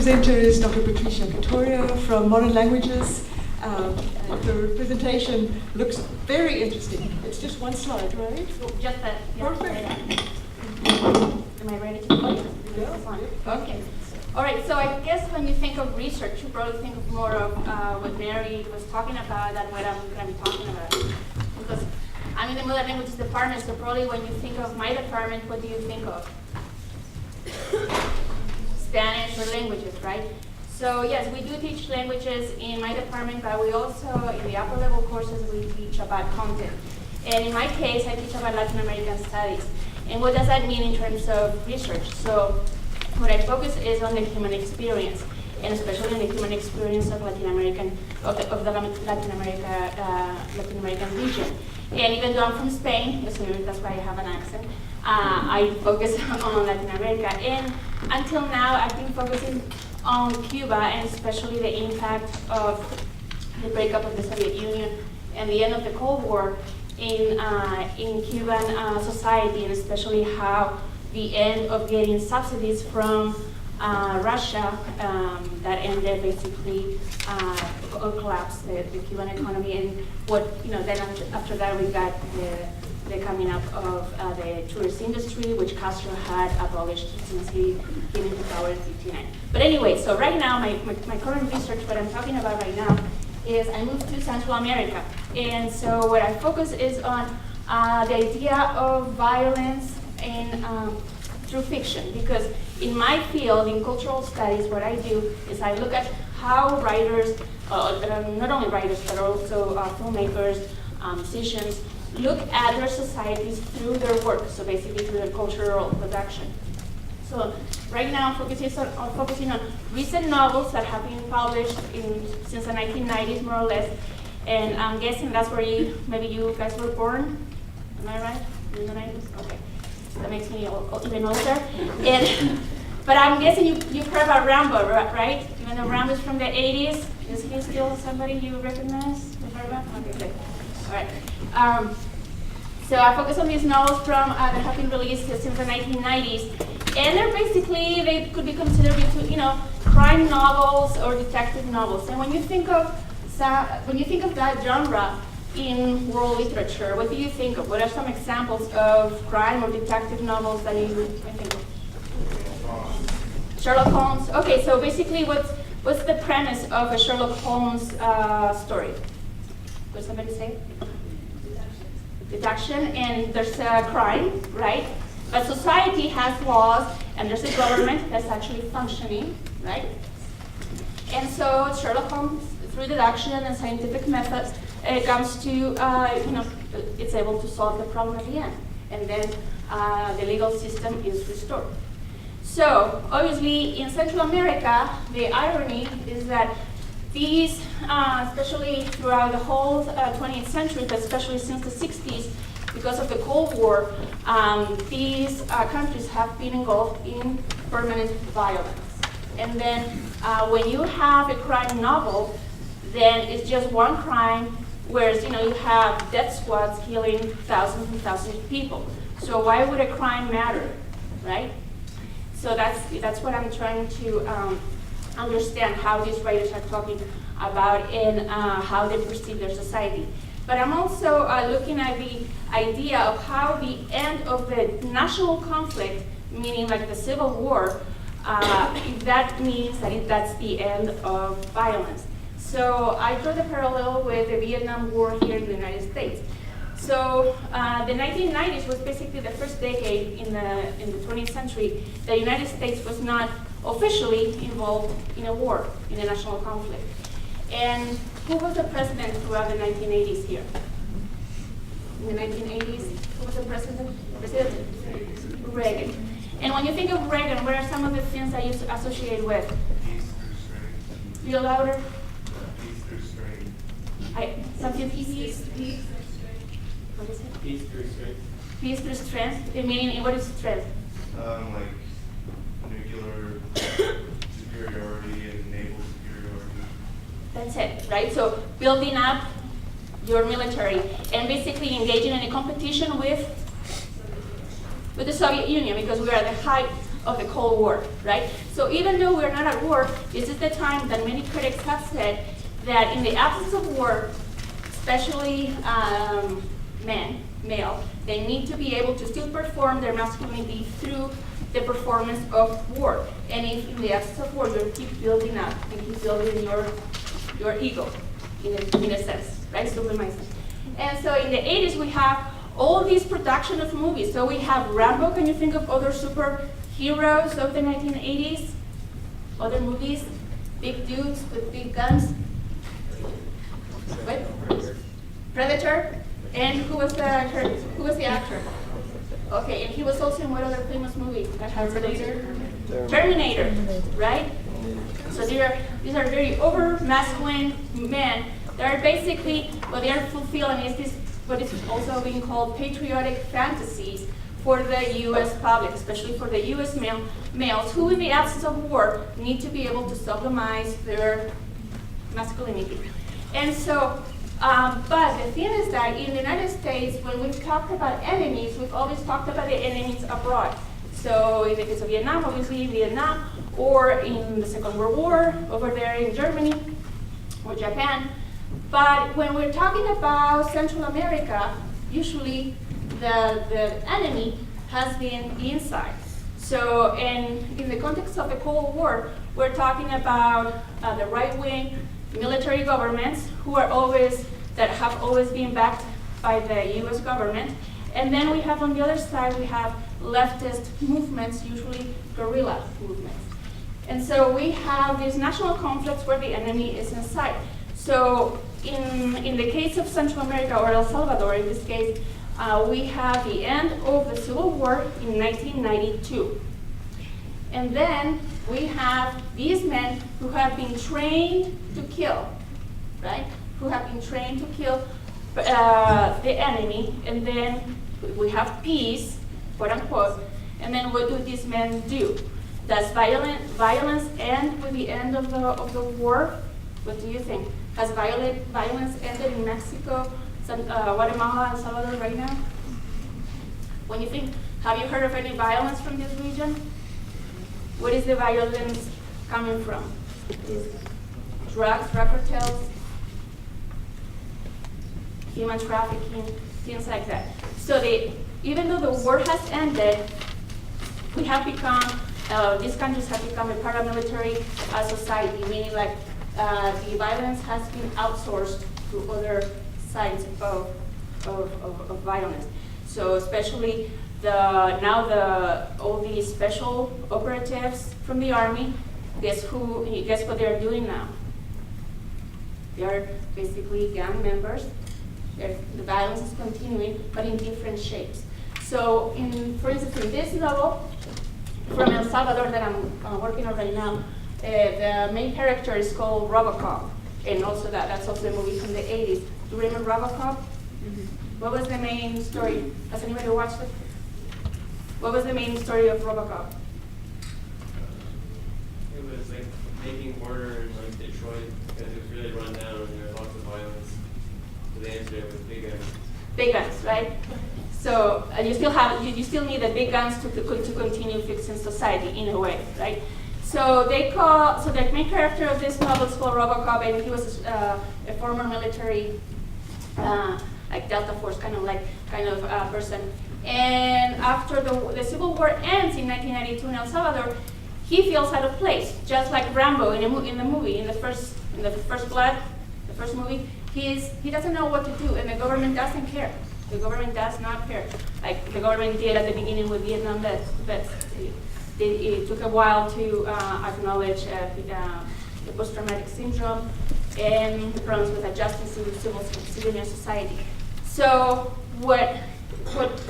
presenter is Dr. Patricia Catoira from Modern Languages. And her presentation looks very interesting. It's just one slide, right? Just that. Perfect. Am I ready to go? Yeah. Okay. All right, so I guess when you think of research, you probably think of more of what Mary was talking about than what I'm going to be talking about. Because I'm in the Modern Languages department, so probably when you think of my department, what do you think of? Spanish or languages, right? So yes, we do teach languages in my department, but we also, in the upper level courses, we teach about content. And in my case, I teach about Latin American studies. And what does that mean in terms of research? So what I focus is on the human experience, and especially in the human experience of Latin American, of the Latin American region. And even though I'm from Spain, so that's why I have an accent, I focus on Latin America. And until now, I've been focusing on Cuba, and especially the impact of the breakup of the Soviet Union and the end of the Cold War in Cuban society, and especially how the end of getting subsidies from Russia that ended basically or collapsed the Cuban economy, and what then after that we got the coming up of the tourist industry, which Castro had abolished since he came into power in '59. But anyway, so right now, my current research, what I'm talking about right now, is I moved to Central America. And so what I focus is on the idea of violence and through fiction, because in my field, in cultural studies, what I do is I look at how writers, not only writers, but also filmmakers, musicians, look at their societies through their work, so basically through their cultural production. So right now I'm focusing on recent novels that have been published since the 1990s, more or less, and I'm guessing that's where maybe you guys were born, am I right? In the 90s? Okay, that makes me even older. But I'm guessing you've heard about Rambo, right? Even though Rambo is from the 80s, is he still somebody you recognize? You've heard about? Okay, good. All right. So I focus on these novels that have been released since the 1990s, and they could be considered between, crime novels or detective novels. And when you think of that genre in world literature, what do you think of? What are some examples of crime or detective novels that you think of? Sherlock Holmes. Okay, so basically, what's the premise of a Sherlock Holmes story? Would somebody say? Deduction, and there's a crime, right? But society has laws, and there's a government that's actually functioning, right? And so Sherlock Holmes, through deduction and scientific methods, it comes to, it's able to solve the problem at the end, and then the legal system is restored. So obviously, in Central America, the irony is that these, especially throughout the whole 20th century, but especially since the 60s, because of the Cold War, these countries have been engulfed in permanent violence. And then when you have a crime novel, then it's just one crime, whereas you have death squads killing thousands and thousands of people. So why would a crime matter, right? So that's what I'm trying to understand, how these writers are talking about and how they perceive their society. But I'm also looking at the idea of how the end of the national conflict, meaning like the Civil War, if that means that that's the end of violence. So I draw the parallel with the Vietnam War here in the United States. So the 1990s was basically the first decade in the 20th century. The United States was not officially involved in a war, in a national conflict. And who was the president throughout the 1980s here? In the 1980s, who was the president? Reagan. And when you think of Reagan, what are some of the things that you associate with? Peace through strength. Feel louder? Peace through strength. Something peace? What is it? Peace through strength. Peace through strength? Meaning, what is strength? Like nuclear superiority and naval superiority. That's it, right? So building up your military and basically engaging in a competition with the Soviet Union, because we are at the height of the Cold War, right? So even though we're not at war, this is the time that many critics have said that in the absence of war, especially male, they need to be able to still perform their masculinity through the performance of war. And if in the absence of war, you keep building up and keep building your ego, in a sense, right? Sublimizing. And so in the 80s, we have all these production of movies. So we have Rambo. Can you think of other superheroes of the 1980s? Other movies? Big dudes with big guns? What? Predator. And who was the actor? Okay, and he was also in what other famous movie that has Terminator, right? So these are very over masculine men that are basically what they are fulfilling is this what is also being called patriotic fantasies for the U.S. public, especially for the U.S. males who, in the absence of war, need to be able to sublimize their masculinity. And so, but the thing is that in the United States, when we've talked about enemies, we've always talked about the enemies abroad. So in the case of Vietnam, obviously Vietnam, or in the Second World War, over there in Germany or Japan. But when we're talking about Central America, usually the enemy has been inside. So in the context of the Cold War, we're talking about the right-wing military governments that have always been backed by the US government. And then we have on the other side, we have leftist movements, usually guerrilla movements. And so we have these national conflicts where the enemy is inside. So in the case of Central America, or El Salvador in this case, we have the end of the Civil War in 1992. And then we have these men who have been trained to kill, right? Who have been trained to kill the enemy, and then we have peace, quote unquote, and then what do these men do? Does violence end with the end of the war? What do you think? Has violence ended in Mexico, Guatemala, and Salvador right now? When you think, have you heard of any violence from this region? What is the violence coming from? Is drugs, drug cartels, human trafficking, things like that. So even though the war has ended, we have become, these countries have become a paramilitary society, meaning like the violence has been outsourced to other sides of violence. So especially all these special operatives from the army, guess what they're doing now? They're basically gang members. The violence is continuing, but in different shapes. So, for instance, in this novel from El Salvador that I'm working on right now, the main character is called RoboCop, and also that's also a movie from the 80s. Do you remember RoboCop? Mm-hmm. What was the main story? Has anybody watched it? What was the main story of RoboCop? It was like making order in like Detroit because it was really run down and there was lots of violence. So they answered it with big guns. Big guns, right? So you still need the big guns to continue fixing society in a way, right? So the main character of this novel is called RoboCop, and he was a former military, like Delta Force kind of person. And after the Civil War ends in 1992 in El Salvador, he feels out of place, just like Rambo in the movie, in the first Blood, the first movie. He doesn't know what to do, and the government doesn't care. The government does not care, like the government did at the beginning with Vietnam vets. It took a while to acknowledge the post-traumatic syndrome and problems with adjusting to civilian society. So what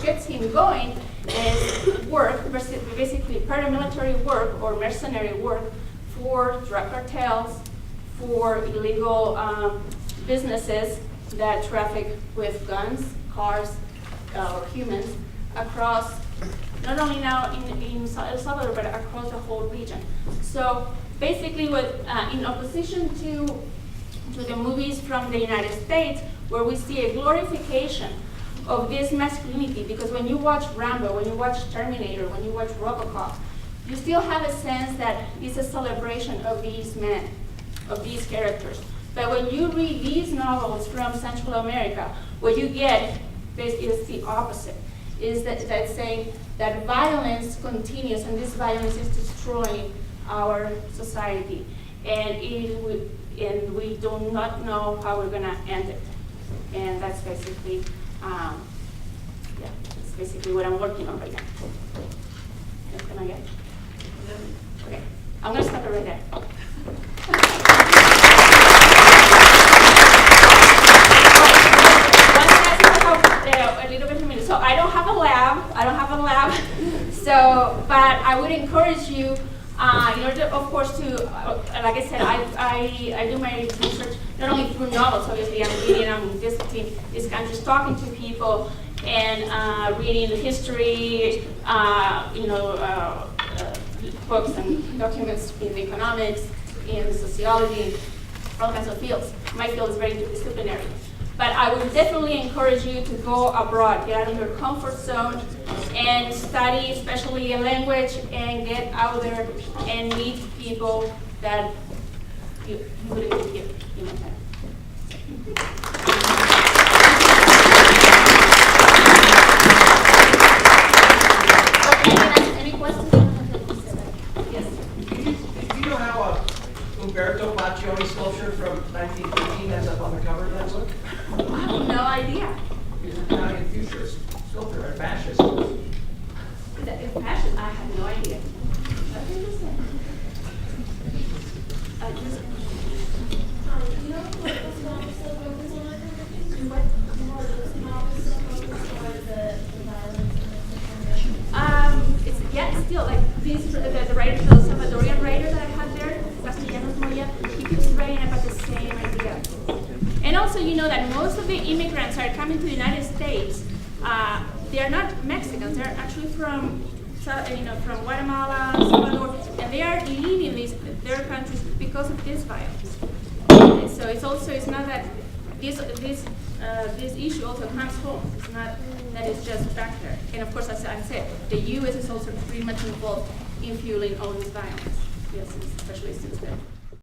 gets him going is work, basically paramilitary work or mercenary work for drug cartels, for illegal businesses that traffic with guns, cars, or humans across, not only now in El Salvador, but across the whole region. So basically in opposition to the movies from the United States, where we see a glorification of this masculinity, because when you watch Rambo, when you watch Terminator, when you watch RoboCop, you still have a sense that it's a celebration of these men, of these characters. But when you read these novels from Central America, what you get is the opposite. Is that saying that violence continues, and this violence is destroying our society, and we do not know how we're going to end it. And that's basically, that's basically what I'm working on right now. Can I get? Okay, I'm going to stop it right there. A little bit of a minute. So I don't have a lab. So, but I would encourage you, in order, of course, to, like I said, I do my research not only through novels. Obviously, I'm reading, I'm visiting these countries, talking to people, and reading the history, books and documents in the economics, in sociology, all kinds of fields. My field is very interdisciplinary. But I would definitely encourage you to go abroad, get out of your comfort zone, and study, especially a language, and get out there and meet people that you wouldn't meet here in my time. Any questions? Yes. Do you know how Umberto Baccioni's sculpture from 1915 ends up on the cover of that book? I have no idea. He's an Italian futurist sculptor and fascist. Fascist? I have no idea. That's interesting. It's still like these, the writer, the Salvadorian writer that I had there, Castellanos Moya, he keeps writing about the same idea. And also, you know that most of the immigrants that are coming to the United States, they are not Mexicans. They're actually from Guatemala, Salvador, and they are leaving their countries because of this violence. And so it's not that this issue also comes home. It's not that it's just back there. And of course, as I said, the U.S. is also pretty much involved in fueling all this violence. Yes, especially since then.